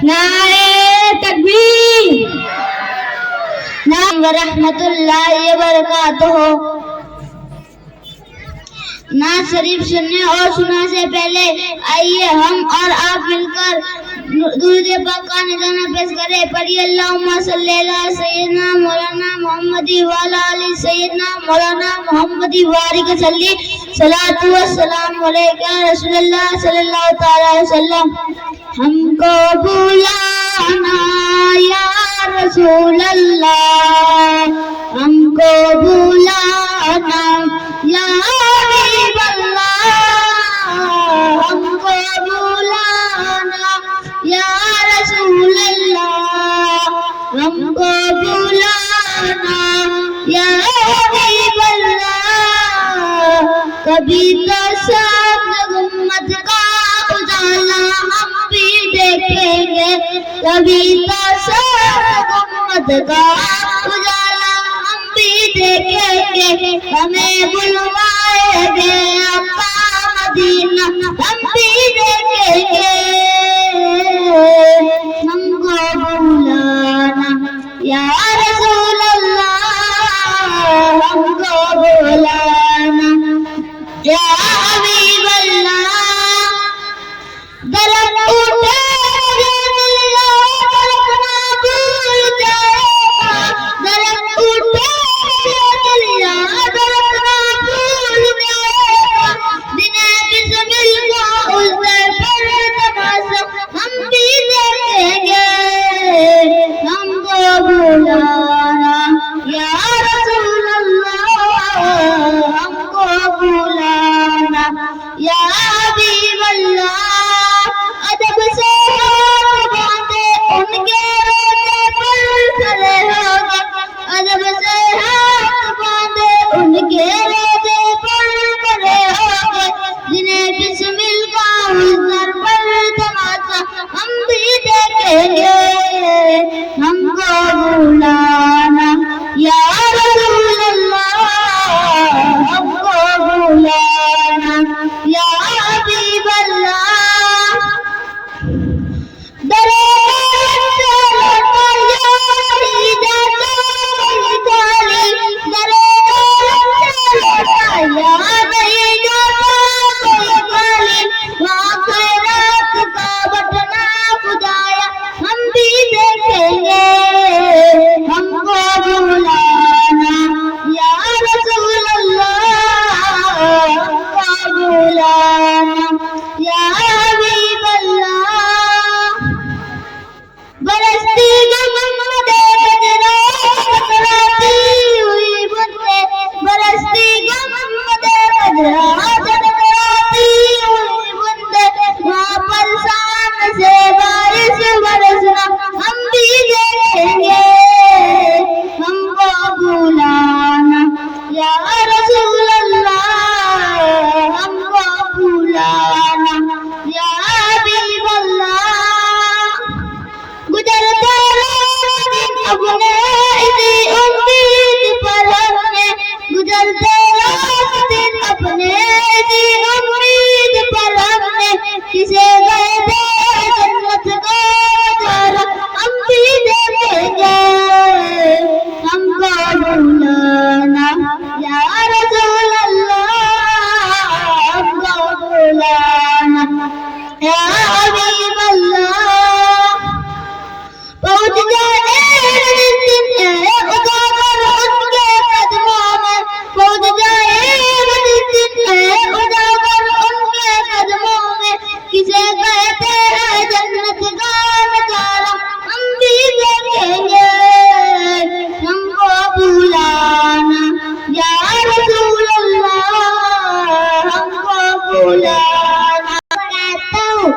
نعرے تکبیر ورحمۃ اللہ وبرکاتہ۔ نعت شریف سننے اور سنا سے پہلے آئیے ہم اور آپ مل کر درود پاک کا نذرانہ پیش کریں۔ پڑھیے اللہم صلی علی سیدنا مولانا محمد وعلی آل سیدنا مولانا محمد وبارک وسلم۔ صلاۃ و السلام علیکہ رسول اللہ صلی اللہ تعالی علیہ وسلم۔ ہم کو بلانا یا رسول اللہ، ہم کو بلانا یا حبیب اللہ، ہم کو بلانا یا رسول اللہ، ہم کو بلانا یا حبیب اللہ۔ کبھی تو سب امت کا اجالا ہم بھی دیکھیں گے، کبھی تو سب امت کا اجالا ہم بھی دیکھیں گے۔ ہمیں بلوائے گے آقا مدینہ ہم بھی دیکھیں گے۔ ہم کو بلانا یا رسول اللہ، ہم کو بلانا یا حبیب اللہ۔ درخت اٹھے درخت اٹھے ہم بھی دیکھیں گے۔ ہم کو بلانا یا رسول اللہ، ہم کو بلانا یا حبیب اللہ۔ ادب سے ہاتھ باندھے ان کے روزے پر کھڑے ہو گے، ادب سے ہاتھ باندھے ان کے روزے پر کھڑے ہو گے۔ جنہیں بسمل کا حضر پر تماشا ہم بھی دیکھیں گے۔ ہم کو بلانا یا رسول اللہ، ہم کو بلانا یا حبیب اللہ۔ ہم بھی دیکھیں گے۔ ہم کو بلانا یا رسول اللہ، ہم کو بلانا یا حبیب اللہ۔ برستی گمد گجرا ٹکراتی ہوئی بندے، برستی گمد گجرا ٹکراتی ہوئی بندے، وہاں پر شان سے بارش برسنا ہم بھی دیکھیں گے۔ ہم کو بلانا یا رسول اللہ، ہم کو بلانا یا حبیب اللہ۔ گزرتے دن اپنے اسی امید پر ہم نے، گزرتے دن اپنے اسی امید پر ہم نے، کسے گئے تھے جنت کا نظارہ ہم بھی دیکھیں گے۔ ہم کو بلانا یا رسول اللہ، ہم کو بلانا یا حبیب اللہ۔ پہنچ جائے دن اجاگر ان کے قدموں میں، پہنچ جائے دن اجاگر ان کے قدموں میں، کسے کہتے ہیں جنت کا نظارہ ہم بھی دیکھیں گے۔ ہم کو بلانا یا رسول اللہ، ہم کو بلانا۔ کہتا ہوں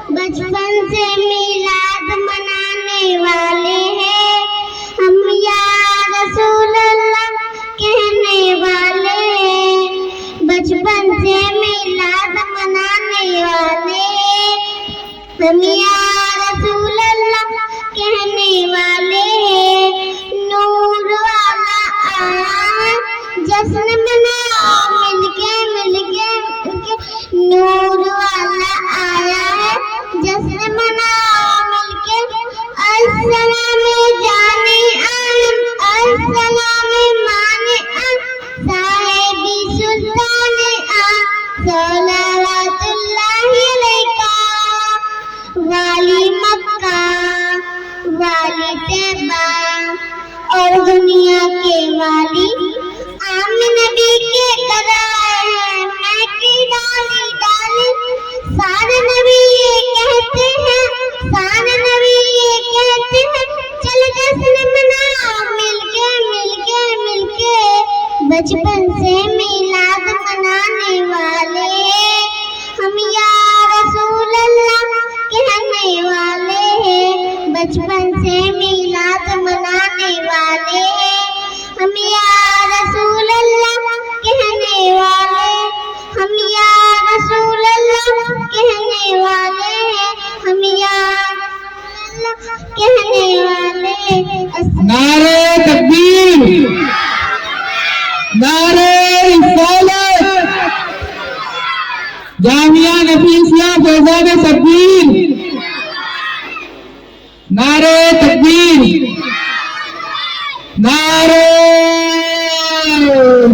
بچپن سے میلاد منانے والے ہیں ہم، یا رسول اللہ کہنے والے ہیں۔ بچپن سے میلاد منانے والے ہم، یا رسول اللہ کہنے والے ہیں۔ نور والا آیا جشن مناؤ مل صلواتُ علیکا والی مکہ والی طیبہ اور دنیا کے والی آمن نبی کے کرائے ہیں میں کی ڈالی ڈالی سارے نبی یہ کہتے ہیں سارے نبی یہ کہتے ہیں چل جشن مناؤ مل کے بچپن سے میلاد منانے والے ہم یا رسول اللہ کہنے والے ہیں بچپن سے میلاد منانے والے ہم یا رسول اللہ کہنے والے ہم یا رسول اللہ کہنے والے ہیں ہم یا کہنے والے نعرہ تکبیر نعرہ رسالت جامعہ نفیسیہ فیضان شبیر نعرہ تکبیر نعرہ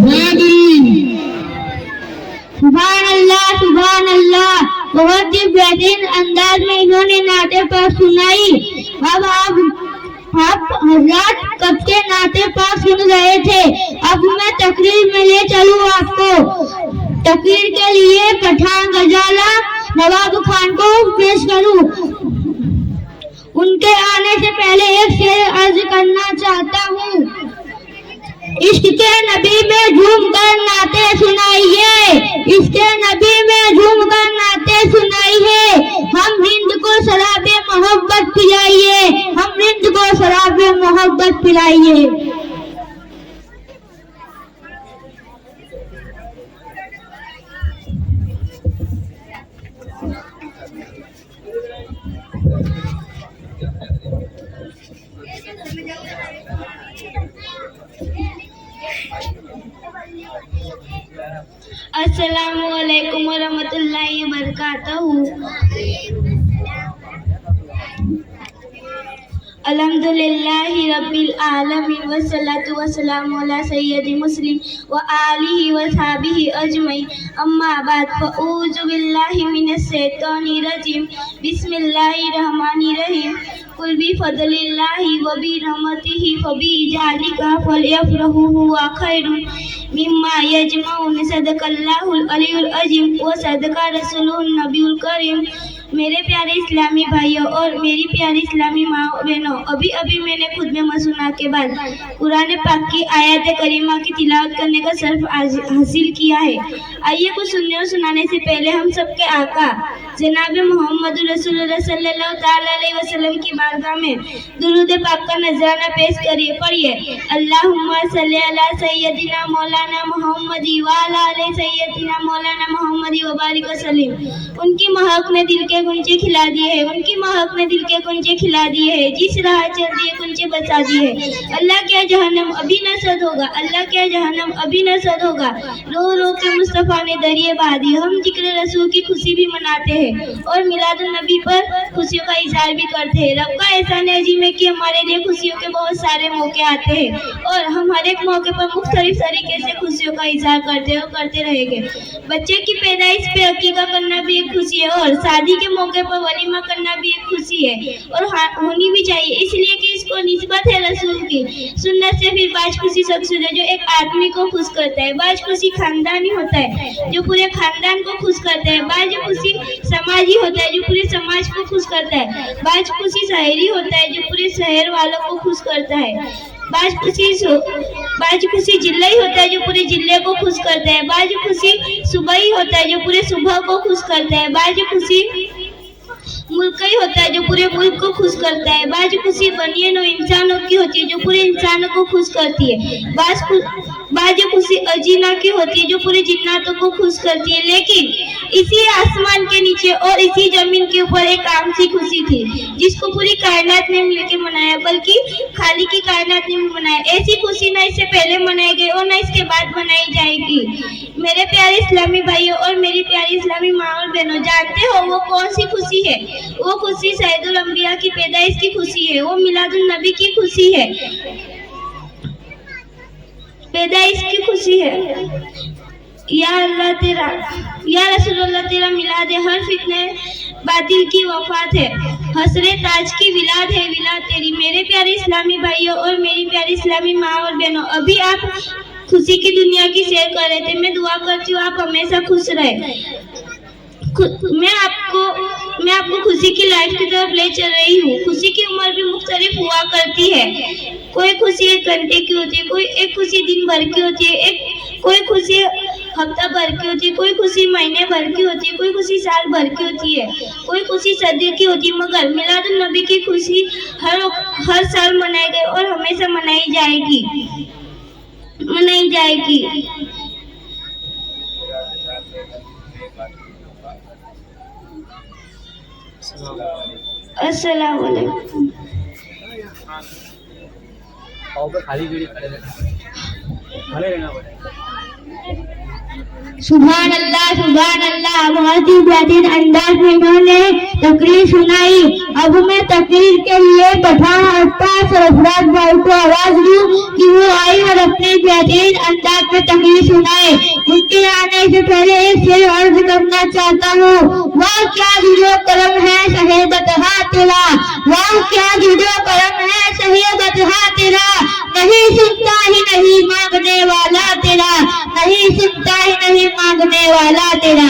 حیدری سبحان اللہ بہت ہی بہترین انداز میں انہوں نے نعتیں پاک سنائی. اب آپ حضرات کب سے نعتیں پاک سن رہے تھے. اب میں تقریر میں لے چلوں آپ کو. تقریر کے لیے پٹھان غزالہ نواب خان کو پیش کروں. ان کے آنے سے پہلے ایک شعر عرض کرنا چاہتا ہوں. عشق کے نبی میں جھوم کر نعتیں سنائیے, عشق کے نبی میں جھوم کر نعتیں سنائیے. ہم ہند کو شراب محبت پلائیے, ہم ہند کو شراب محبت پلائیے. السلام علیکم ورحمۃ اللہ وبرکاتہ. الحمدللہ رب العالمین والصلاة والسلام علی سید مسلم وآلہ وصحبہ اجمعین. اما بعد فاعوذ باللہ من الشیطان الرجیم. بسم اللہ الرحمن الرحیم. قل بفضل اللہ وبرحمتہ فبذلک فلیفرحوا هو خیر مما یجمعون. صدق اللہ العلی العظیم وصدق رسولہ النبی الکریم. میرے پیارے اسلامی بھائیوں اور میری پیاری اسلامی ماں بہنوں, ابھی میں نے خطبہ مسنہ کے بعد قرآن پاک کی آیات کریمہ کی تلاوت کرنے کا شرف حاصل کیا ہے. آئیے کچھ سننے اور سنانے سے پہلے ہم سب کے آقا جناب محمد رسول اللہ صلی اللہ تعالی علیہ وسلم کی بارگاہ میں درود پاک کا نذرانہ پیش کریے. پڑھیے اللہم صلی علی سیدنا مولانا محمد وعلی آلِ سیدنا مولانا محمد وبارک وسلم. ان کی مہک نے دل کے گنجے کھلا دیے ہیں, ان کی مہک نے دل کے گنجے کھلا دیے ہیں. جس راہ چل دیے گنجے بچا دیے ہیں. اللہ کیا جہنم ابھی نہ سد ہوگا, اللہ کیا جہنم ابھی نہ سد ہوگا. رو رو کے مصطفیٰ نے دریے بہا دی. ہم ذکر رسول کی خوشی بھی مناتے ہیں اور میلاد النبی پر خوشیوں کا اظہار بھی کرتے ہیں. رب کا احسان عظیم ہے کہ ہمارے لیے خوشیوں کے بہت سارے موقع آتے ہیں اور ہم ہر ایک موقع پر مختلف طریقے سے خوشیوں کا اظہار کرتے ہیں اور کرتے رہیں گے. بچے کی پیدائش پہ عقیقہ کرنا بھی ایک خوشی ہے اور شادی کے موقع پر ولیمہ کرنا بھی ایک خوشی ہے اور ہونی بھی چاہیے, اس لیے کہ اس کو نسبت ہے رسول کی سنت سے. پھر باج خوشی سب سے جو ایک آدمی کو خوش کرتا ہے. باج خوشی خاندانی ہوتا ہے جو پورے خاندان کو خوش کرتا ہے. باج خوشی سماجی ہوتا ہے جو پورے سماج کو خوش کرتا ہے. باج خوشی شہری ہوتا ہے جو پورے شہر والوں کو خوش کرتا ہے. باج خوشی ضلعی ہوتا ہے جو پورے ضلع کو خوش کرتا ہے. باج خوشی صوبائی ہوتا ہے جو پورے صوبہ کو خوش کرتا ہے. باج خوشی ملکی ہوتا ہے جو پورے ملک کو خوش کرتا ہے. باج خوشی بنی نوع انسانوں کی ہوتی ہے جو پورے انسانوں کو خوش کرتی ہے. باج خوشی اجینا کی ہوتی ہے جو پورے جناتوں کو خوش کرتی ہے. لیکن اسی آسمان کے نیچے اور اسی زمین کے اوپر ایک عام سی خوشی تھی جس کو پوری کائنات نے مل کے منایا, بلکہ خالق کی کائنات نے منایا. ایسی خوشی نہ اس سے پہلے منائی گئی اور نہ اس کے بعد منائی جائے گی. میرے پیارے اسلامی بھائیوں اور میری پیاری اسلامی ماں اور بہنوں, جانتے ہو وہ کون سی خوشی ہے؟ وہ خوشی سید الانبیاء کی پیدائش کی خوشی ہے, وہ میلاد النبی کی خوشی ہے, پیدائش کی خوشی ہے. یا اللہ تیرا یا رسول اللہ تیرا میلاد ہے، ہر فتنے باطل کی وفات ہے، حسرے تاج کی ولاد ہے، ولاد تیری۔ میرے پیارے اسلامی بھائیوں اور میری پیاری اسلامی ماں اور بہنوں، ابھی آپ خوشی کی دنیا کی سیر کر رہے تھے۔ میں دعا کرتی ہوں آپ ہمیشہ خوش رہے۔ میں آپ کو خوشی کی لائف کی طرف لے چل رہی ہوں۔ خوشی کی عمر بھی مختلف ہوا کرتی ہے، کوئی خوشی 1 گھنٹے کی ہوتی ہے، کوئی ایک خوشی دن بھر کی ہوتی ہے، کوئی خوشی ہفتہ بھر کی ہوتی ہے، کوئی خوشی مہینے بھر کی ہوتی ہے، کوئی خوشی سال بھر کی ہوتی ہے، کوئی خوشی صدی کی ہوتی ہے، مگر میلاد النبی کی خوشی ہر سال منائی گئی اور ہمیشہ منائی جائے گی۔ السلام علیکم۔ سبحان اللہ، بہت ہی بہترین انداز میں انہوں نے تقریر سنائی۔ اب میں تقریر کے لیے پٹھان استاد سرفراز بھائی کو آواز دوں کہ وہ آئی اور اپنے بہترین انداز میں تقریر سنائے۔ ان کے آنے سے پہلے ایک شعر عرض کرنا چاہتا ہوں۔ واہ کیا جلوہ کرم ہے صحیبتہا تیرا، واہ کیا جلوہ کرم ہے صحیبتہا تیرا، نہیں سنتا ہی نہیں مانگنے والا تیرا، نہیں سنتا ہی نہیں مانگنے والا تیرا۔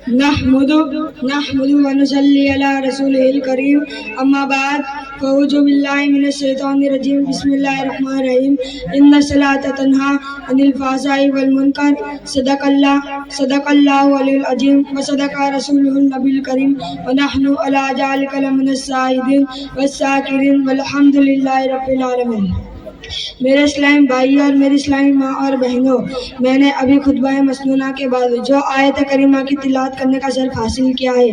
نحمد ونصلی علی رسول الکریم، اما بعد فاعوذ باللہ من الشیطان الرجیم، بسم اللہ الرحمن الرحیم۔ ان الصلاۃ تنہی عن الفحشاء والمنکر، صدق اللہ العلی العظیم وصدق رسولہ النبی الکریم، ونحن علی ذلک لمن الشاہدین والشاکرین والحمد للہ رب العالمین۔ میرے اسلامی بھائی اور میری اسلامی ماں اور بہنوں، میں نے ابھی خطبہ مسنونہ کے بعد جو آیت کریمہ کی تلاوت کرنے کا شرف حاصل کیا ہے،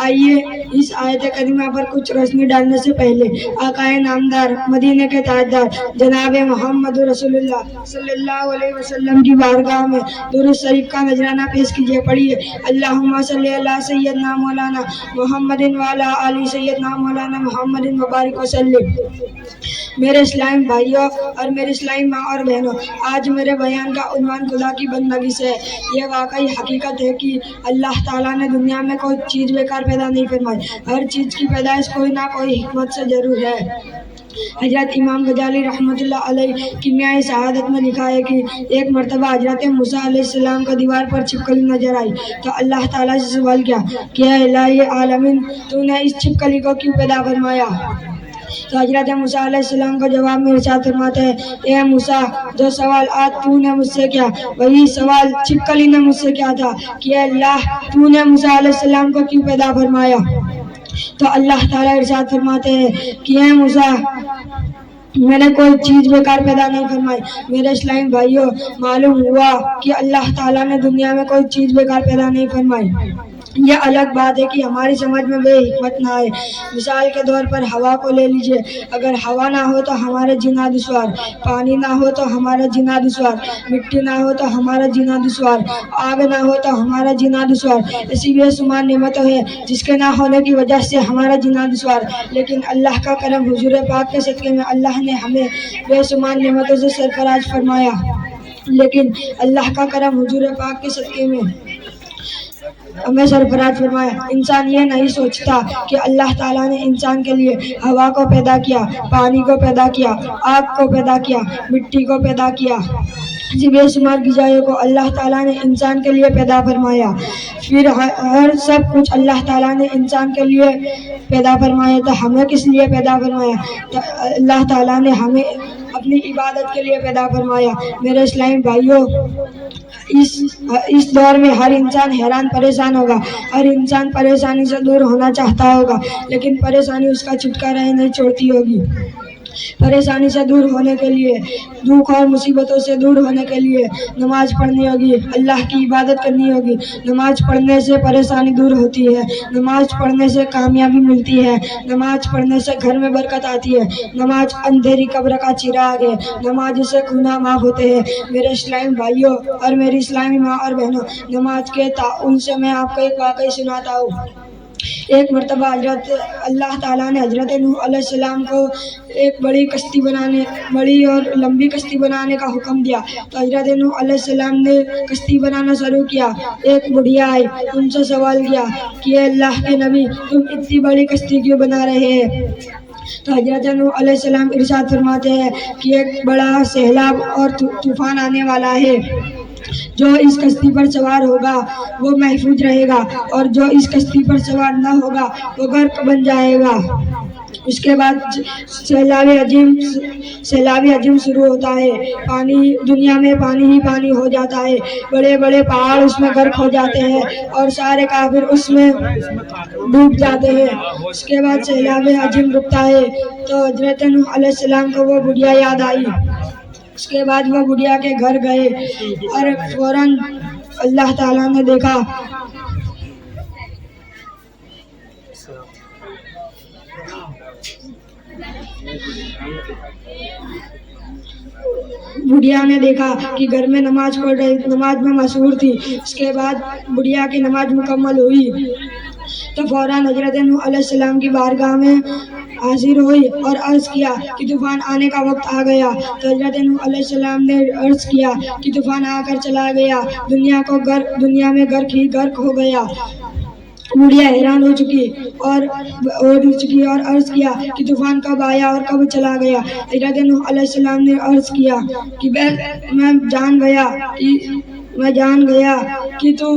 آئیے اس آیت کریمہ پر کچھ روشنی ڈالنے سے پہلے آقائے نامدار، مدینے کے تاجدار جناب محمد رسول اللہ صلی اللہ علیہ وسلم کی بارگاہ میں درود شریف کا نذرانہ پیش کیجیے۔ پڑھیے اللہم صلی علی سیدنا مولانا محمد وعلی آل سیدنا مولانا محمد مبارک وسلم۔ میرے اسلامی بھائیوں اور میری اسلامی ماں اور بہنوں، آج میرے بیان کا عنوان خدا کی بندگی سے ہے۔ یہ واقعی حقیقت ہے کہ اللہ تعالیٰ نے دنیا میں کوئی چیز بیکار پیدا نہیں فرمائی، ہر چیز کی پیدائش کوئی نہ کوئی حکمت سے ضرور ہے۔ حضرت امام غزالی رحمۃ اللہ علیہ کیمیائے سعادت میں لکھا ہے کہ ایک مرتبہ حضرت موسیٰ علیہ السلام کو دیوار پر چھپکلی نظر آئی تو اللہ تعالیٰ سے سوال کیا کہ اے الہی عالمین، تو نے اس چھپکلی کو کیوں پیدا فرمایا؟ تو حضرت موسیٰ علیہ السلام کو جواب میں ارشاد فرماتے ہیں، اے موسیٰ، جو سوال آج تو نے مجھ سے کیا وہی سوال چھپکلی نے مجھ سے کیا تھا کہ اے اللہ، تو نے موسیٰ علیہ السلام کو کیوں پیدا فرمایا؟ تو اللہ تعالیٰ ارشاد فرماتے ہیں کہ اے موسیٰ، میں نے کوئی چیز بیکار پیدا نہیں فرمائی۔ میرے اسلامی بھائیوں، معلوم ہوا کہ اللہ تعالیٰ نے دنیا میں کوئی چیز بیکار پیدا نہیں فرمائی۔ یہ الگ بات ہے کہ ہماری سمجھ میں بے حکمت نہ آئے۔ مثال کے طور پر ہوا کو لے لیجئے، اگر ہوا نہ ہو تو ہمارا جینا دشوار، پانی نہ ہو تو ہمارا جینا دشوار، مٹی نہ ہو تو ہمارا جینا دشوار، آگ نہ ہو تو ہمارا جینا دشوار، ایسی بے شمار نعمتیں ہیں جس کے نہ ہونے کی وجہ سے ہمارا جینا دشوار، لیکن اللہ کا کرم، حضور پاک کے صدقے میں اللہ نے ہمیں بے شمار نعمتوں سے سرفراز فرمایا۔ لیکن اللہ کا کرم، حضور پاک کے صدقے میں ہمیں سرفراز فرمایا۔ انسان یہ نہیں سوچتا کہ اللہ تعالیٰ نے انسان کے لیے ہوا کو پیدا کیا، پانی کو پیدا کیا، آگ کو پیدا کیا، مٹی کو پیدا کیا، ایسی بے شمار غذائیں کو اللہ تعالیٰ نے انسان کے لیے پیدا فرمایا۔ پھر ہر سب کچھ اللہ تعالیٰ نے انسان کے لیے پیدا فرمایا، تو ہمیں کس لیے پیدا فرمایا؟ تو اللہ تعالیٰ نے ہمیں اپنی عبادت کے لیے پیدا فرمایا۔ میرے اسلامی بھائیوں، اس دور میں ہر انسان حیران پریشان ہوگا، ہر انسان پریشانی سے دور ہونا چاہتا ہوگا، لیکن پریشانی اس کا چھٹکارا ہی نہیں چھوڑتی ہوگی۔ پریشانی سے دور ہونے کے لیے، دکھ اور مصیبتوں سے دور ہونے کے لیے نماز پڑھنی ہوگی، اللہ کی عبادت کرنی ہوگی۔ نماز پڑھنے سے پریشانی دور ہوتی ہے، نماز پڑھنے سے کامیابی ملتی ہے، نماز پڑھنے سے گھر میں برکت آتی ہے، نماز اندھیری قبر کا چراغ ہے، نماز سے گناہ معاف ہوتے ہیں۔ میرے اسلامی بھائیوں اور میری اسلامی ماں اور بہنوں، نماز کے تعاون سے میں آپ کو ایک واقعہ سناتا ہوں۔ ایک مرتبہ اللہ تعالیٰ نے حضرت نوح علیہ السلام کو ایک بڑی اور لمبی کشتی بنانے کا حکم دیا، تو حضرت نوح علیہ السلام نے کشتی بنانا شروع کیا۔ ایک بڑھیا آئی، ان سے سوال کیا کہ اے اللہ کے نبی، تم اتنی بڑی کشتی کیوں بنا رہے ہیں؟ تو حضرت نوح علیہ السلام ارشاد فرماتے ہیں کہ ایک بڑا سیلاب اور طوفان آنے والا ہے، جو اس کشتی پر سوار ہوگا وہ محفوظ رہے گا، اور جو اس کشتی پر سوار نہ ہوگا وہ غرق بن جائے گا۔ اس کے بعد سیلاب عظیم شروع ہوتا ہے، دنیا میں پانی ہی پانی ہو جاتا ہے، بڑے بڑے پہاڑ اس میں غرق ہو جاتے ہیں اور سارے کافر اس میں ڈوب جاتے ہیں۔ اس کے بعد سیلاب عظیم رکتا ہے تو حضرت نوح علیہ السلام کو وہ بڑھیا یاد آئی۔ اس کے بعد وہ بڑھیا کے گھر گئے اور فوراً اللہ تعالیٰ نے دیکھا کہ گھر میں نماز پڑھ رہی، نماز میں مشہور تھی۔ اس کے بعد بڑھیا کی نماز مکمل ہوئی تو فوراً حضرت نوح علیہ السلام کی بارگاہ میں حاضر ہوئی اور عرض کیا کہ طوفان آنے کا وقت آ گیا۔ تو حضرت نوح علیہ السلام نے عرض کیا کہ طوفان آ کر چلا گیا، دنیا میں غرق ہو گیا۔ بڑھیا حیران ہو چکی اور عرض کیا کہ طوفان کب آیا اور کب چلا گیا؟ حضرت نوح علیہ السلام نے عرض کیا کہ میں جان گیا کہ تو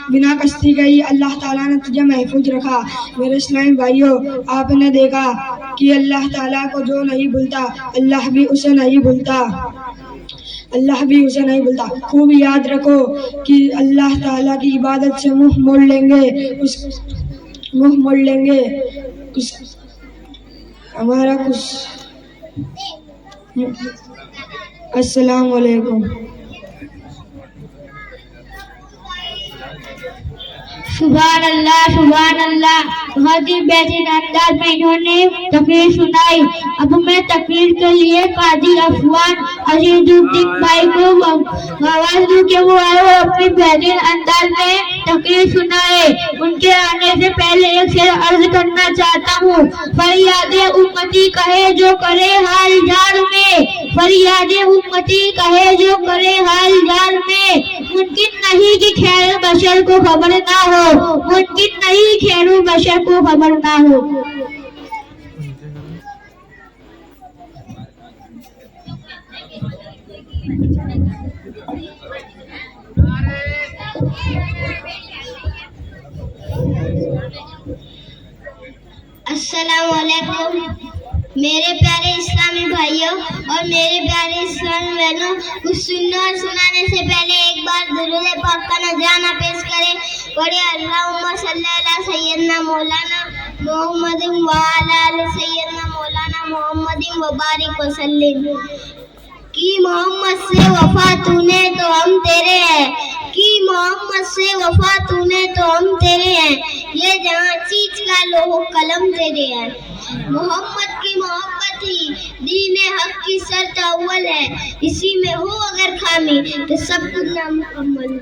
بنا کشتی گئی اللہ تعالیٰ نے تجھے محفوظ رکھا۔ میرے اسلامی بھائیوں، آپ نے دیکھا کہ اللہ تعالیٰ کو جو نہیں بھولتا اللہ بھی اسے نہیں بھولتا، خوب یاد رکھو کہ اللہ تعالیٰ کی عبادت سے منہ موڑ لیں گے ہمارا کچھ۔ السلام علیکم۔ سبحان اللہ، بہت ہی بہترین انداز میں انہوں نے تقریر سنائی۔ اب میں تقریر کے لیے قاضی افوان عزیز الدین بھائی کو آواز دوں کہ وہ آئے اور اپنی بہترین انداز میں تقریر سنائے۔ ان کے آنے سے پہلے ایک شعر عرض کرنا چاہتا ہوں۔ فریاد امتی کہے جو کرے حال جار میں، فریاد امتی کہے جو کرے حال جار میں، ممکن نہیں کہ خیر بشر کو خبر نہ ہو، ممکن نہیں خیر بشر کو خبر نہ ہو۔ السلام علیکم میرے پیارے اسلامی بھائیوں اور میرے پیارے اسلامی بہنوں، کچھ سننے اور سنانے سے پہلے ایک بار درود پاک کا نذرانہ پیش کریں۔ پڑھے اللہم صلی علی سیدنا مولانا محمد وعلی آل سیدنا مولانا محمد وبارک وسلم۔ کی محمد سے وفا تو نے تو ہم تیرے ہیں، کی محمد سے وفا تو نے تو ہم تیرے ہیں، یہ جہاں چیز کا لوح قلم تیرے ہیں۔ محمد کی محبت ہی دین حق کی شرط اول ہے، اسی میں ہو اگر خامی تو سب کچھ نامکمل۔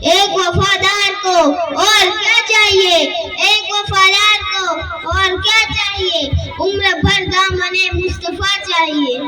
ایک وفادار کو اور کیا چاہیے، ایک وفادار کو اور کیا چاہیے، عمر بھر دامن مصطفیٰ چاہیے۔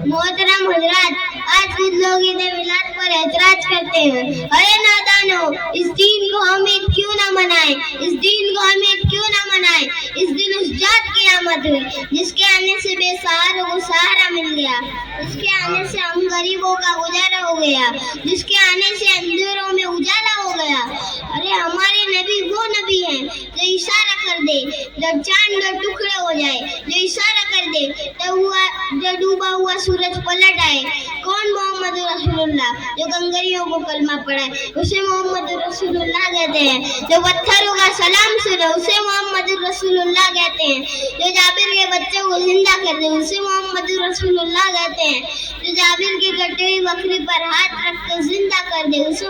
محترم حضرات، آج کچھ لوگ عید میلاد پر اعتراض کرتے ہیں، ارے نادانو، اس دین کو ہم عید کیوں نہ منائیں، اس دین کو ہم عید کیوں نہ منائیں۔ اس دن اس ذات کی آمد ہوئی جس کے آنے سے بے سہاروں کو سہارا مل گیا، جس کے آنے سے ہم غریبوں کا گزارا ہو گیا، جس کے آنے سے اندھیروں میں اجالا ہو گیا۔ ارے ہمارے نبی وہ نبی ہیں جو اشارہ کر دے جب چاند اور ٹکڑے ہو جائے، جو اشارہ کر دے جو ڈوبا ہوا سورج پلٹ آئے۔ کون محمد رسول اللہ؟ جو کنگریوں کو کلمہ پڑھائے اسے محمد رسول اللہ کہتے ہیں، جو پتھروں کا سلام سنے اسے محمد رسول اللہ کہتے ہیں، جو جابر کے بچے کو زندہ کر دے اسے محمد رسول اللہ کہتے ہیں، جو جابر کی کٹی ہوئی بکری پر ہاتھ رکھ کر زندہ کر دے اسے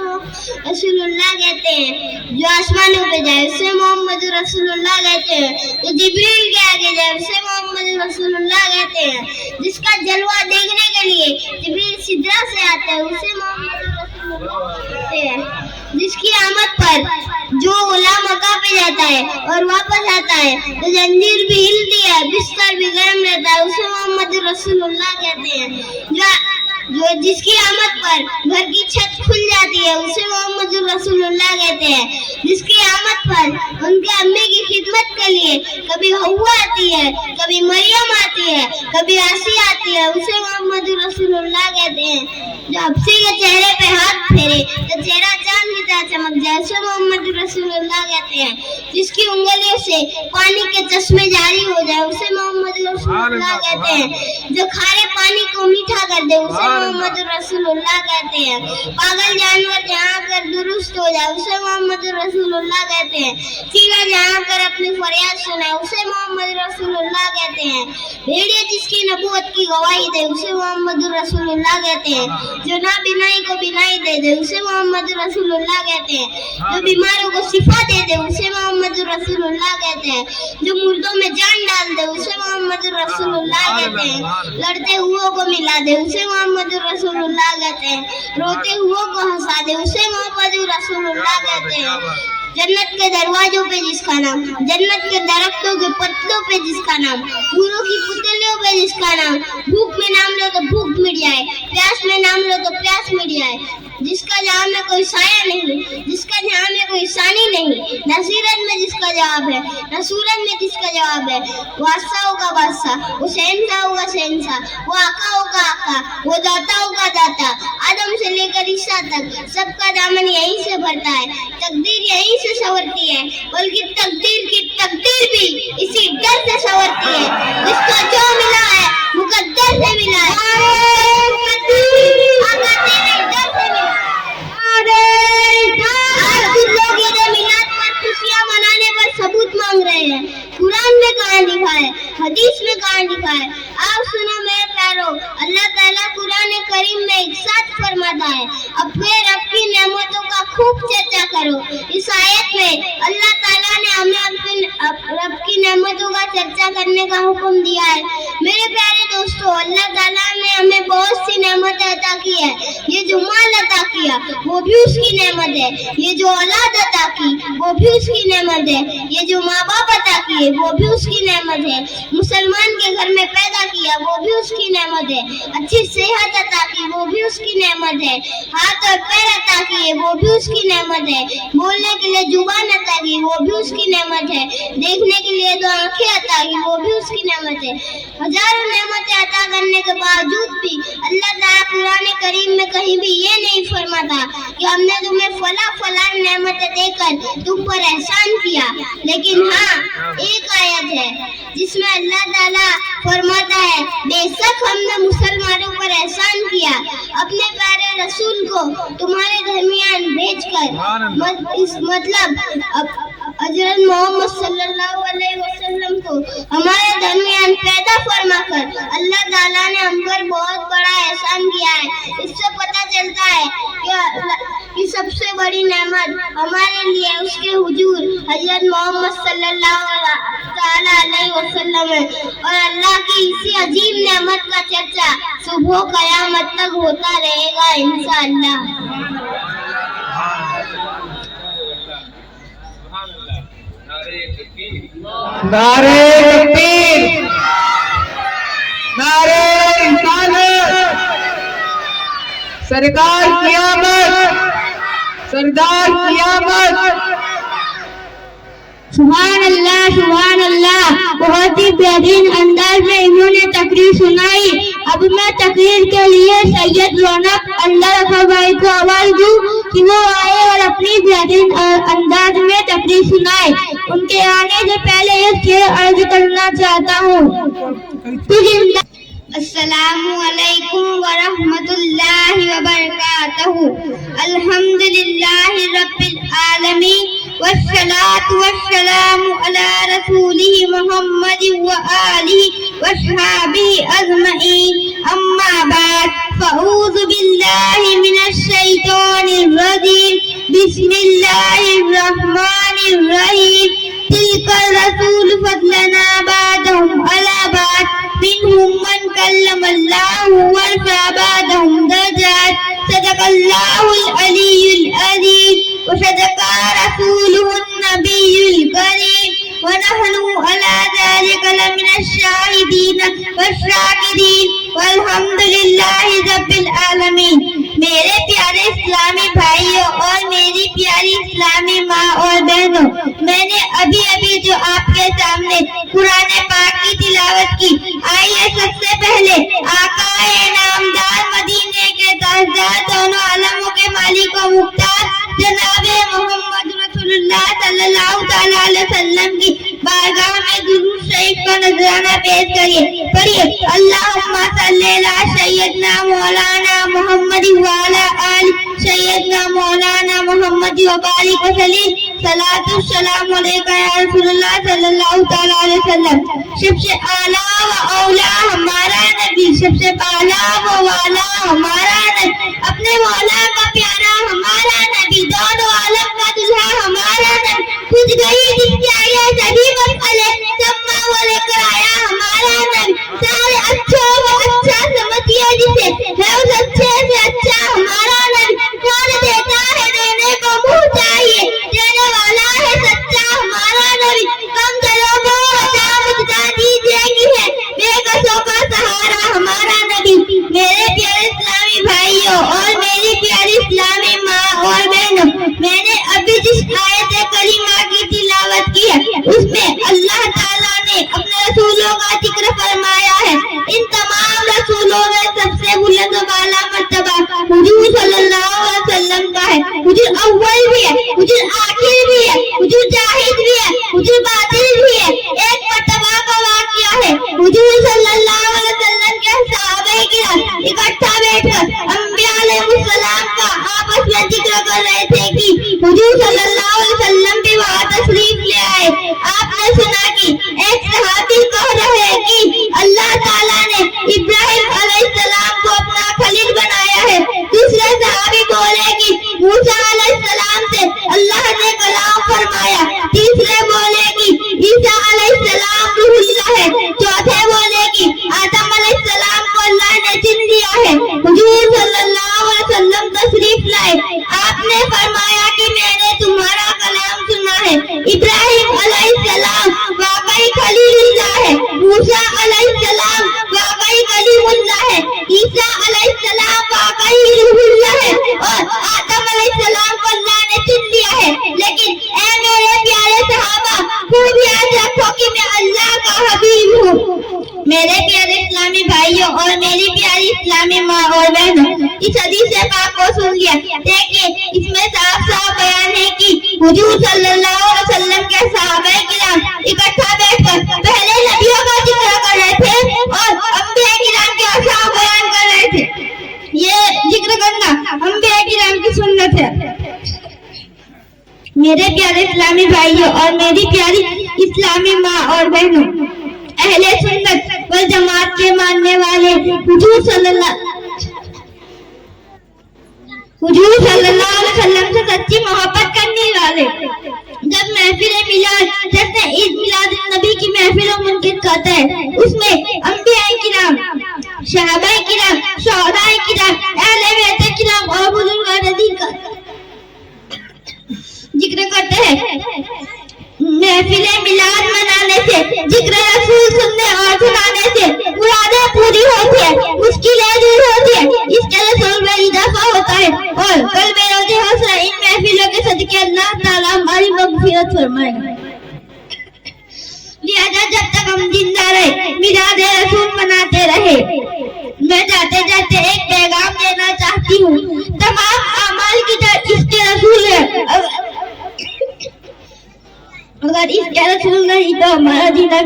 رسول اللہ کہتے ہیں، جو آسمانوں پہ جائے اسے محمد رسول اللہ کہتے ہیں، جو جبریل کے آگے جائے اسے محمد رسول اللہ کہتے ہیں، جس کا جلوہ دیکھنے کے لیے جبریل سدرہ سے آتا ہے اسے محمد رسول اللہ کہتے ہیں، جس جس کی آمد پر جو غلام مکہ پہ جاتا ہے اور واپس آتا ہے تو زنجیر بھی ہلتی ہے، بستر بھی گرم رہتا ہے، اسے محمد رسول اللہ کہتے ہیں۔ جو جس کی آمد پر گھر کی چھت کھل جاتی ہے اسے محمد رسول اللہ کہتے ہیں۔ جس کی آمد پر ان کے امی کی خدمت کے لیے کبھی ہوا آتی ہے، کبھی مریم آتی ہے، کبھی آسی آتی ہے، اسے محمد رسول اللہ کہتے ہیں۔ جو حبشی کے چہرے پہ ہاتھ پھیرے تو چہرہ چاند کی طرح چمک جائے، اسے محمد رسول اللہ کہتے ہیں۔ جس کی انگلیوں سے پانی کے چشمے جاری ہو جائے اسے محمد رسول اللہ کہتے ہیں۔ جو کھارے پانی کو میٹھا کر دے اسے محمد رسول اللہ کہتے ہیں۔ پاگل جانور جہاں کر درست ہو جائے اسے محمد رسول اللہ کہتے ہیں۔ چیڑا جہاں کر اپنی فریاد سنائے اسے محمد رسول اللہ کہتے ہیں۔ بھیڑیا جس کی نبوت کی گواہی دے اسے محمد رسول اللہ کہتے ہیں۔ جو نابینائی کو بینائی دے دے اسے محمد رسول اللہ کہتے ہیں۔ جو بیماروں کو شفا دے دے اسے محمد رسول اللہ کہتے ہیں۔ جو مردوں میں جان ڈال دے اسے محمد رسول اللہ کہتے ہیں۔ لڑتے ہوئے کو ملا دے اسے محمد رسول اللہ کہتے ہیں۔ روتے ہوئے کو ہنسا دے اسے محمد رسول اللہ کہتے ہیں۔ جنت کے دروازوں پہ جس کا نام، جنت کے درختوں کے پتلوں پہ جس کا نام، پھولوں کی پتلیوں پہ جس کا نام، بھوک میں نام لو تو بھوک مٹ جائے، پیاس میں نام لو تو پیاس مٹ جائے، جس کا جہاں میں کوئی سایہ نہیں، جس کا جہاں میں کوئی ثانی نہیں، نہ سیرت میں جس کا جواب ہے نہ صورت میں جس کا جواب ہے۔ وہ بادشاہوں کا بادشاہ، وہ شہنشاہوں کا شہنشاہ، وہ آقاؤں کا آقا، وہ داتاؤں کا داتا، آدم سے لے کر عیسیٰ تک سب کا دامن یہیں سے بھرتا ہے، تقدیر یہیں سے سنورتی ہے، بلکہ تقدیر کی تقدیر بھی اسی ڈر سے سنورتی ہے۔ جس کو جو ملا ہے مقدر سے ملا ہے، آج کچھ لوگ عید میلاد پر خوشیاں منانے پر ثبوت مانگ رہے ہیں۔ قرآن میں کہاں لکھا ہے، حدیث میں کہاں لکھا ہے؟ آپ سنو میرے پیارو، اللہ تعالیٰ قرآن کریم میں ایک ساتھ فرماتا ہے، اپنے رب کی نعمتوں کا خوب چرچا کرو۔ اس آیت میں اللہ تعالیٰ نے ہمیں اپنے رب کی نعمتوں کا چرچا کرنے کا حکم دیا ہے۔ میرے پیارے دوستو، اللہ تعالیٰ نے ہمیں بہت سی نعمتیں عطا کی ہے۔ یہ جو مال عطا کیا وہ بھی اس کی نعمت ہے، یہ جو اولاد عطا کی وہ بھی اس کی نعمت ہے، یہ جو ماں باپ عطا کیے وہ بھی اس کی نعمت ہے، مسلمان کے گھر میں پیدا کیا وہ بھی اس کی نعمت ہے، اچھی صحت عطا کی وہ بھی اس کی نعمت ہے، ہاتھ اور پیر عطا کیے وہ بھی اس کی نعمت ہے، بولنے کے لیے زبان عطا کی وہ بھی اس کی نعمت ہے، دیکھنے کے لیے دو آنکھیں عطا کی وہ بھی اس کی نعمت ہے۔ ہزاروں نعمتیں عطا کرنے کے باوجود بھی اللہ تعالیٰ قرآن کریم میں کہیں بھی یہ نہیں فرماتا کہ ہم نے تمہیں فلاں نعمتیں دے کر تم پر احسان کیا، لیکن ہاں ایک آیت ہے جس میں اللہ تعالیٰ فرماتا ہے بے شک ہم نے مسلمانوں پر احسان کیا، اپنے پیارے رسول کو تمہارے درمیان بھیج کر، مطلب حضرت محمد صلی اللہ علیہ وسلم کو ہمارے درمیان پیدا فرما کر اللہ تعالیٰ نے ہم پر بہت بڑا احسان کیا ہے۔ اس سے پتہ چلتا ہے کہ سب سے بڑی نعمت ہمارے لیے اس کے حضور حضرت محمد صلی اللہ علیہ وسلم ہے، اور اللہ کی اسی عظیم نعمت کا چرچا صبح قیامت تک ہوتا رہے گا انشاءاللہ۔ نعرے تکبیر، نعرے رسالت، سرکار قیامت، سردار قیامت۔ سبحان اللہ سبحان اللہ، بہت ہی بہترین انداز میں انہوں نے تقریر سنائی۔ اب میں تقریر کے لیے سید رونق اللہ رکھا بھائی کو آواز دوں کہ وہ آئے اور اپنی بہترین انداز میں تقریر سنائے۔ ان کے آنے سے پہلے ایک شعر عرض کرنا چاہتا ہوں۔ السلام علیکم ورحمۃ اللہ وبرکاتہ۔ الحمدللہ رب العالمین والصلاة والسلام على رسوله محمد وآله وصحبه أجمعين، أما بعد فأعوذ بالله من الشيطان الرجيم، بسم الله الرحمن الرحيم۔ تلك الرسول فضلنا بعضهم على بعض، منهم من كلم الله ورفع بعضهم درجات، صدق الله العلي العظيم۔ وصدق رسوله النبي الكريم ونحن على ذلك لمن الشاهدين والشاكرين والحمد لله رب العالمين. میرے پیارے اسلامی بھائیوں اور میری پیاری اسلامی ماں اور بہنوں، میں نے ابھی جو آپ کے سامنے قرآن پاک کی تلاوت کی، آئیے سب سے پہلے آقا نامدار مدینے کے تاجدار دونوں عالموں کے مالک و مختار جناب محمد رسول اللہ صلی اللہ تعالی علیہ وسلم کی بارگاہ میں درود شریف کا نذرانہ پیش کریے. پڑھیے اللہم صلی علی سیدنا مولانا محمد وعلی آل سیدنا مولانا محمد وبارک وسلم. صلاۃ السلام علیکہ یا رسول اللہ صلی اللہ تعالی علیہ وسلم. سب سے اعلیٰ و اولا ہمارا نبی، سب سے اعلیٰ و والا ہمارا نبی، اپنے مولا کا پیارا ہمارا نبی، دونوں عالم کا دلہا ہمارا نبی، خود گئی جس کے آیا سبھی مسئلے سما وہ لے کر آیا ہمارا نبی. سارے اچھوں کو اچھا سمجھیے جسے ہے اس اچھے سے اچھا ہمارا نبی. کون دیتا ہے دینے کو منہ چاہیے، دینے والا ہے سچا ہمارا نبی. کم دلوں کو بتا دیجیے کہ ہے بے کسوں کا سہارا ہمارا نبی. میرے پیارے اسلامی بھائیوں اور میری پیاری اسلامی ماں اور بہنوں، میں نے ابھی جس آیت کریمہ کی تلاوت کی ہے اس میں اللہ تعالیٰ نے اپنے رسولوں کا ذکر فرمایا ہے. ان تمام رسولوں میں سب سے بلند و بالا مرتبہ حضور صلی اللہ علیہ وسلم کا ہے. حضور اول بھی ہے، حضور آخر بھی ہے، حضور جاہد بھی ہے، حضور باطل بھی ہے. ایک مرتبہ کا واقعہ ہے، حضور صلی اللہ علیہ وسلم کے صحابہ کرام اکٹھا بیٹھ کر انبیاء علیہ السلام کا آپس میں ذکر کر رہے تھے کہ حضور صلی اللہ علیہ وسلم بھی وہاں تشریف لے آئے. آپ نے سنا کہ ایک صحابی کہہ رہے ہیں کہ اللہ تعالیٰ نے ابراہیم علیہ السلام کو اپنا خلیل بنایا ہے. دوسرے صحابی بولے کہ موسیٰ علیہ السلام سے اللہ نے کلام فرمایا. تیسرے بولے کہ عیسیٰ علیہ السلام روح اللہ ہے. چوتھے بولے کہ آدم علیہ السلام کو اللہ نے چن لیا ہے. حضور صلی اللہ علیہ وسلم تشریف لائے. آپ نے فرمایا کہ میں نے تمہارا کلام سنا ہے. ابراہیم علیہ السلام واقعی خلیل اللہ ہے، موسیٰ علیہ السلام واقعی کلیم اللہ ہے، عیسیٰ علیہ السلام واقعی روح اللہ ہے، اور آدم علیہ السلام کو اللہ نے چن لیا ہے. لیکن اے میرے پیارے صحابہ، خوب یاد رکھو کہ میں اللہ کا حبیب ہوں. میرے پیارے اسلامی بھائیوں اور میری پیاری اسلامی ماں اور بہنوں، اس حدیث پاک کو سن لیا. دیکھیے اس میں صاف بیان ہے کہ حضور صلی اللہ علیہ وسلم کے صحابہ کرام اکٹھا بیٹھ کر پہلے نبیوں کا ذکر کر رہے تھے اور انبیاء کرام کے احکام بیان کر رہے تھے. یہ ذکر کرنا انبیاء کرام کی سنت ہے. میرے پیارے اسلامی بھائیوں اور میری پیاری اسلامی ماں اور بہنوں، اہل سنت والجماعت کے ماننے والے حضور صلی اللہ علیہ وسلم سے سچی محبت کرنے والے جب محفل میلاد جیسے عید میلاد النبی کی محفلوں منعقد کرتا ہے، اس میں انبیاء کرام، صحابہ کرام، شہداء کرام، اہل بیت کرام اور بزرگان دین کا ذکر کرتے ہیں. محفل میلاد منانے سے، ذکر رسول سننے اور سنانے سے مرادیں پوری ہوتی ہے، مشکلیں دور ہوتی ہے، اس کے رسول میں اضافہ ہوتا ہے اور قلب روزی حوصلہ ان محفلوں کے صدقے اللہ تعالیٰ ہماری مغفرت فرمائے گا. لہذا جب تک ہم زندہ رہے میلاد رسول مناتے رہے. میں جاتے جاتے ایک پیغام دینا چاہتی ہوں. تمام اعمال کی جڑ اس کے رسول ہے. اگر اس کے رسول نہیں تو ہمارا جینا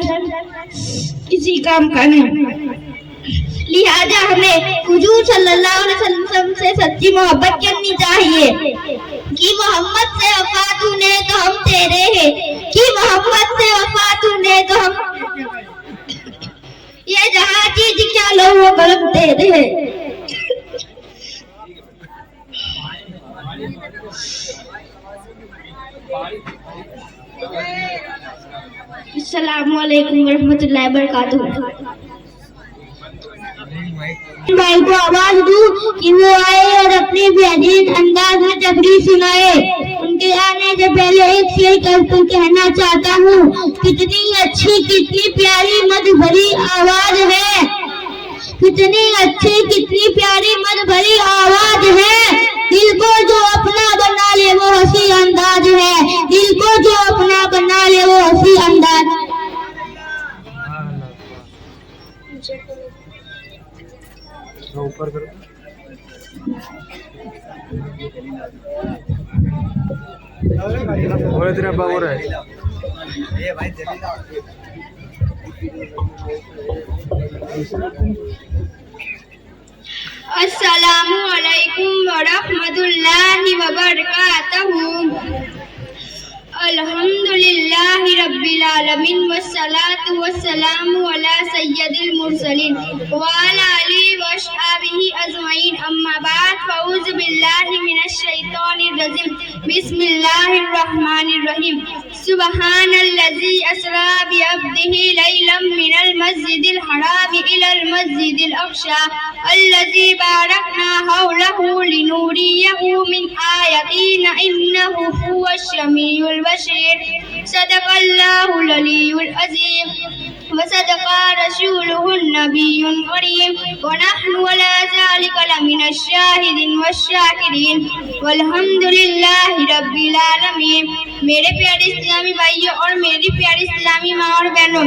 کسی کام کا نہیں. لہذا ہمیں حضور صلی اللہ علیہ وسلم سے سچی محبت کرنی چاہیے کہ محمد سے وفا تو نے تو ہم تیرے ہیں، کہ محمد سے وفا تو نے تو ہم یہ جہاں چیز کیا لو وہ کرم تیرے ہیں. السلام علیکم ورحمۃ اللہ وبرکاتہ. بھائی کو آواز دوں کہ وہ آئے اور اپنے بہترین انداز میں تقریر سنائے. ان کے آنے سے پہلے ایک شعر کر کہنا چاہتا ہوں. کتنی اچھی کتنی پیاری مدھ بھری آواز ہے, کتنی اچھی کتنی پیاری مدھ بھری آواز ہے. دل کو جو اپنا بنا لے وہ ہنسی انداز ہے, دل کو جو اپنا بنا لے وہ ہنسی انداز. اوپر کرو. اور ادھر ابا ہو رہا ہے. السلام علیکم ورحمۃ اللہ وبرکاتہ. الحمدللہ رب العالمین والصلاة والسلام علی سید المرسلین وعلی آلہ وصحبہ اجمعین. اما بعد فاعوذ باللہ من الشیطان الرجیم. بسم اللہ الرحمن الرحیم. سبحان الذی اسری بعبدہ لیلا من المسجد الحرام الی المسجد الاقصی الذی بارکنا حولہ لنریہ من آیاتنا انہ هو السمیع البصیر. صدق اللہ العلی العظیم وصدق رسولہ النبی الکریم ونحن علی ذلک لمن الشاہدین والشاکرین والحمدللہ رب العالمین. میرے پیارے اسلامی بھائیوں اور میری پیاری اسلامی ماں اور بہنوں,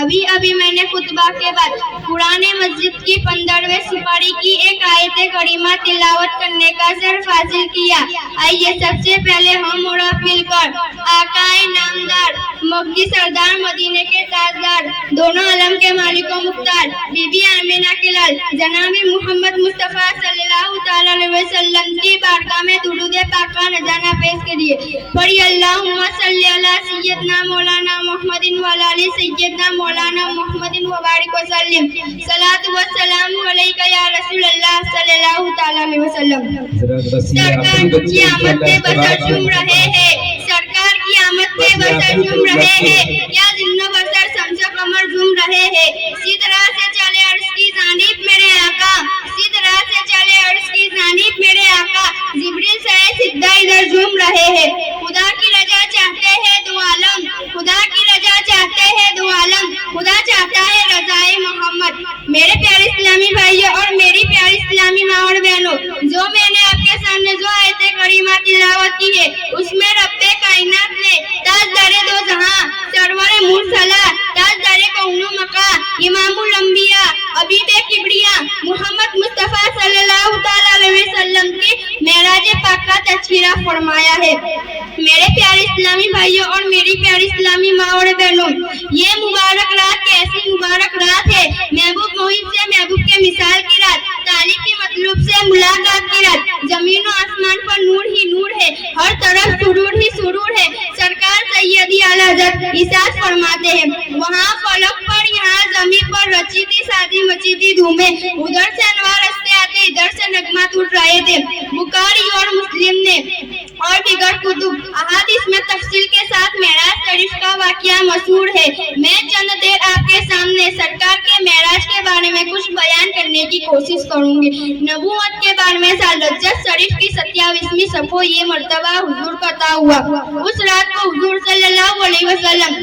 ابھی میں نے خطبہ کے بعد قرآن مجید کی 15ویں سپاری کی ایک آیت کریمہ تلاوت کرنے کا شرف حاصل کیا. آئیے سب سے پہلے ہم اور آپ مل کر آقائے نامدار مکی سردار مدینے کے تاجدار دونوں عالم کے مالک و مختار بی بی آمینہ کے لال جناب محمد مصطفیٰ صلی اللہ تعالی علیہ وسلم کی بارگاہ میں درود پاک کا نذرانہ پیش کریے. پڑھی اللہم صلی علی سیدنا مولانا محمد وعلی آل سیدنا مولانا محمد وبارک وسلم. صلاۃ و سلام علیک یا رسول اللہ صلی اللہ تعالی علیہ وسلم. سرکار کی آمد پہ بسر جھوم رہے ہیں, سرکار کی آمد پہ بسر جھوم رہے ہیں, کیا ذہن و بسر سمجھ کمر جھوم رہے ہیں. سیدھ راہ سے چلے عرش کی جانب میرے آقا, سیدھ راہ سے چلے عرش کی جانب میرے آقا, جبریل سے سیدھا ادھر جھوم رہے ہیں. خدا کی رضا چاہتے ہیں دو عالم, خدا کی رضا چاہتے ہیں دو عالم, خدا چاہتا ہے رضائے محمد. میرے پیارے اسلامی بھائیوں اور میری پیاری اسلامی ماں اور بہنوں, جو میں نے آپ کے سامنے جو آیت کریمہ تلاوت کی ہے اس میں رب کائنات نے تاجدار دو جہاں سرور مرسلہ تاجدار کون و مکان امام الانبیاء حبیب کبریا محمد مصطفیٰ صلی اللہ تعالی علیہ وسلم کی معراج پاک کا تذکرہ فرمایا ہے. میرے پیارے اسلامی بھائیوں اور میری پیاری اسلامی ماں اور بہنوں, یہ مبارک رات کیسی مبارک رات ہے. محبوب محب سے محبوب کے مثال کی رات, تعلیم کے مطلوب سے ملاقات کی رات. زمین و آسمان پر نور ہی نور ہے, ہر طرف سرور ہی سرور ہے. سرکار سیدی اعلیٰ حضرت ارشاد فرماتے ہیں, وہاں فلک پر یہاں زمین پر رچی تھی شادی مچی تھی دھومیں, ادھر سے انوار رستے آتے ادھر سے نغمات اٹھ رہے تھے. بخاری اور مسلم نے اور دیگر کتب احادیث میں تفصیل کے ساتھ معراج شریف کا واقعہ مشہور ہے. میں چند دیر آپ کے سامنے سرکار کے معراج کے بارے میں کچھ بیان کرنے کی کوشش کروں گی. نبوت کے بارے میں سال رجب شریف کی 27ویں صفحہ یہ مرتبہ حضور کا عطا ہوا. اس رات کو حضور صلی اللہ علیہ وسلم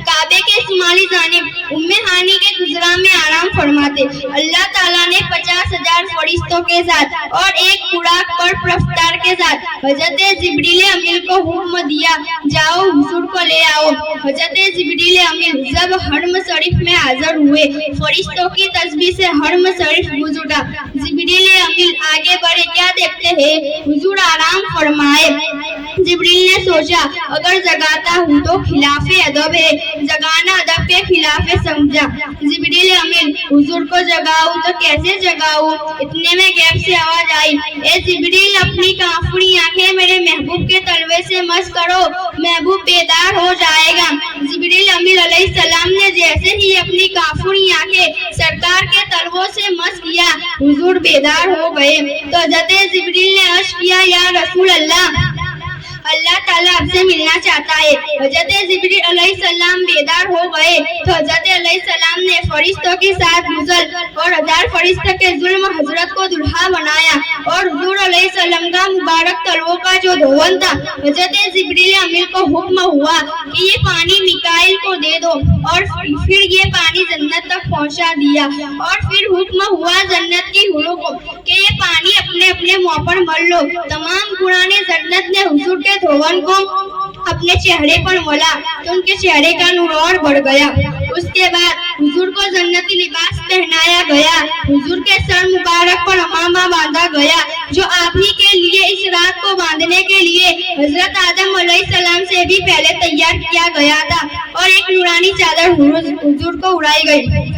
کعبے کے شمالی جانب ام ہانی کے گزرا میں آرام فرماتے. اللہ تعالیٰ نے 50,000 فرشتوں کے ساتھ اور ایک خوراک پر رفتار کے ساتھ حضرت جبریل امین کو حکم دیا, جاؤ حضور کو لے آؤ. حضرت جبریل امین جب حرم شریف میں حاضر ہوئے, فرشتوں کی تسبیح سے حرم شریف گونج اٹھا. جبریل امین آگے بڑھے, کیا دیکھتے ہیں حضور آرام فرمائے. جبریل نے سوچا اگر جگاتا ہوں تو خلاف ادب ہے, جگانا ادب کے خلاف سمجھا. جبریل امین حضور کو جگاؤ تو کیسے جگاؤ. اتنے میں غیب سے آواز آئی, اے جبریل اپنی کافری آنکھیں میرے محبوب کے تلوے سے مس کرو, محبوب بیدار ہو جائے گا. جبریل امین علیہ السلام نے جیسے ہی اپنی کافری آنکھیں سرکار کے تلووں سے مس کیا, حضور بیدار ہو گئے. تو حضرت جبریل نے عرض کیا, یا رسول اللہ اللہ تعالیٰ آپ سے ملنا چاہتا ہے۔ حضرت جبریل علیہ السلام بیدار ہو گئے تو حضرت علیہ السلام نے فرشتوں کے ساتھ غسل اور 1000 فرشتوں کے ظلم حضرت کو دلہا بنایا اور حضور علیہ السلام کا مبارک تلووں کا جو دھون تھا، حضرت جبریل امین کو حکم ہوا کہ یہ پانی میکائیل کو دے دو، اور پھر یہ پانی جنت تک پہنچا دیا، اور پھر حکم ہوا جنت کی حوروں کو کہ یہ پانی اپنے اپنے منہ پر مل لو۔ تمام قرآن جنت نے حضور کے دھون کو اپنے چہرے پر ملا تو ان کے چہرے کا نور اور بڑھ گیا۔ اس کے بعد حضور کو جنتی لباس پہنایا گیا، حضور کے سر مبارک پر امامہ باندھا گیا جو آپ ہی کے لیے اس رات کو باندھنے کے لیے حضرت آدم علیہ السلام سے بھی پہلے تیار کیا گیا تھا، اور ایک نورانی چادر حضور کو اڑائی گئی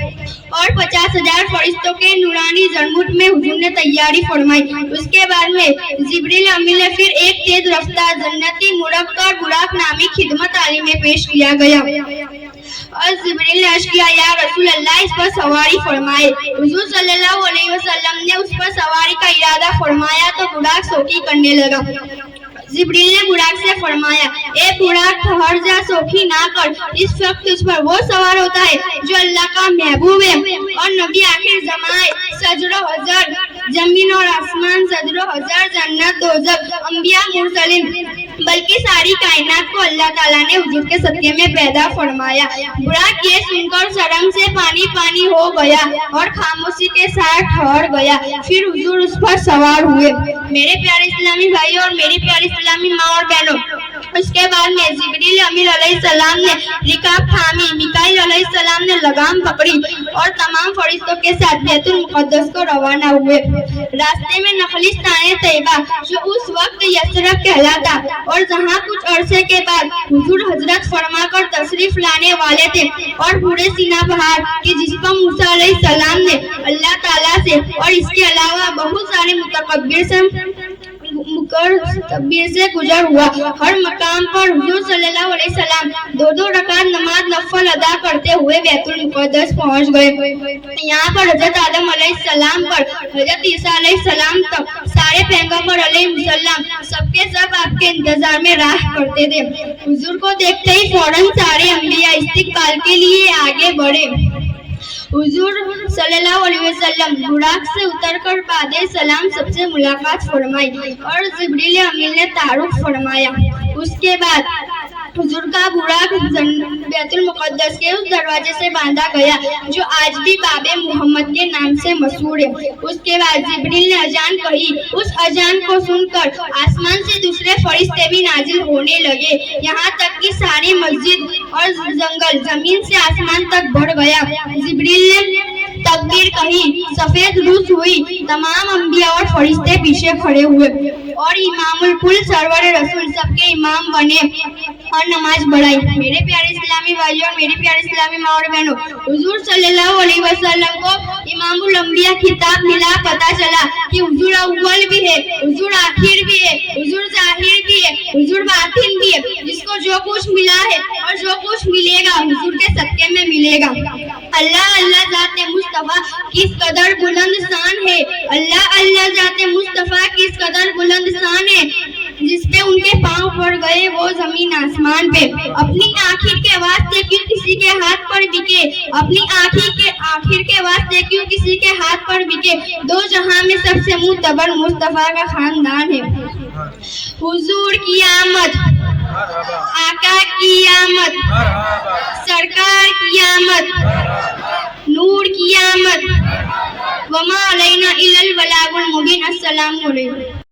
اور 50,000 فرشتوں کے نورانی زرمٹ میں حضور نے تیاری فرمائی۔ اس کے بعد میں جبریل امین نے پھر ایک تیز رفتار جنتی مرغ اور براق نامی خدمت عالی میں پیش کیا گیا، اور جبریل نے عرض کیا یا رسول اللہ اس پر سواری فرمائے۔ حضور صلی اللہ علیہ وسلم نے اس پر سواری کا ارادہ فرمایا تو براق سوکی کرنے لگا۔ جبریل نے براق سے فرمایا اے براق ٹھہر جا، سوکھی نہ کر، اس وقت اس پر وہ سوار ہوتا ہے جو اللہ کا محبوب ہے اور نبی آخر زمانے، شجر و حجر، زمین اور آسمان، شجر و حجر، جنت دوزخ، انبیاء مرسلین، بلکہ ساری کائنات کو اللہ تعالیٰ نے حضور کے صدقے میں پیدا فرمایا۔ براق یہ سن کر شرم سے پانی پانی ہو گیا اور خاموشی کے ساتھ ٹھہر گیا، پھر حضور اس پر سوار ہوئے۔ میرے پیارے اسلامی بھائیوں اور میری پیاری اسلامی ماں اور بہنوں، اس کے بعد میں جبریل امین علیہ السلام نے رکاب تھامی، میکائیل علیہ السلام نے لگام پکڑی اور تمام فرشتوں کے ساتھ بیت المقدس کو روانہ ہوئے۔ راستے میں نخلستان طیبہ جو اس وقت یثرب کہلاتا اور جہاں کچھ عرصے کے بعد حضور حضرت فرما کر تشریف لانے والے تھے، اور پورے سینا پہاڑ کہ جس پر موسیٰ علیہ السلام نے اللہ تعالیٰ سے اور اس کے علاوہ بہت سارے متکبر سے گزر ہوا، ہر مقام پر حضور صلی اللہ علیہ وسلم 2 رکعت نماز نفل ادا کرتے ہوئے بیت المقدس پہنچ گئے۔ یہاں پر حضرت آدم علیہ السلام پر حضرت عیسیٰ علیہ السلام تک سارے پیغمبر علیہ السلام سب کے سب آپ کے انتظار میں راہ کرتے تھے۔ حضور کو دیکھتے ہی فوراً سارے انبیاء استقبال کے لیے آگے بڑھے۔ حضور صلی اللہ علیہ وسلم براق سے اتر کر بعد سلام سب سے ملاقات فرمائی اور جبریل امین نے تعارف فرمایا۔ اس کے بعد حضور کا براق بیت المقدس کے اس دروازے سے باندھا گیا جو آج بھی باب محمد کے نام سے مشہور ہے۔ اس کے بعد جبریل نے اذان کہی، اس اذان کو سن کر آسمان سے دوسرے فرشتے بھی نازل ہونے لگے، یہاں تک کہ ساری مسجد اور جنگل زمین سے آسمان تک بڑھ گیا۔ جبریل نے تکبیر کہی، سفید روز ہوئی، تمام انبیاء اور فرشتے پیچھے کھڑے ہوئے اور امام الکل سرور رسول سب کے امام بنے اور نماز پڑھائی۔ میرے پیارے اسلامی بھائیوں اور میری پیاری اسلامی ماں اور بہنوں، حضور صلی اللہ علیہ وسلم کو امام الانبیاء خطاب ملا، پتا چلا کہ حضور اول بھی ہے، حضور آخر بھی ہے، حضور ظاہر بھی ہے، حضور باطن بھی ہے، جس کو جو کچھ ملا ہے اور جو کچھ ملے گا حضور کے صدقے میں ملے گا۔ اللہ اللہ ذات مصطفیٰ کس قدر بلند شان ہے، اللہ اللہ ذات مصطفیٰ کس قدر بلند شان ہے، جس پہ ان کے پاؤں پڑ گئے وہ زمین آسمان پہ۔ اپنی آخر کے واسطے کیوں کسی کے ہاتھ پر بکے، اپنی آخر کے واسطے کیوں کسی کے ہاتھ پر بکے، دو جہاں میں سب سے معتبر مصطفیٰ کا خاندان ہے۔ حضور کی آمد، آقا کی آمد، سرکار کی آمد، نور کی آمد، وما علینا الا البلاغ المبین۔ السلام علیکم۔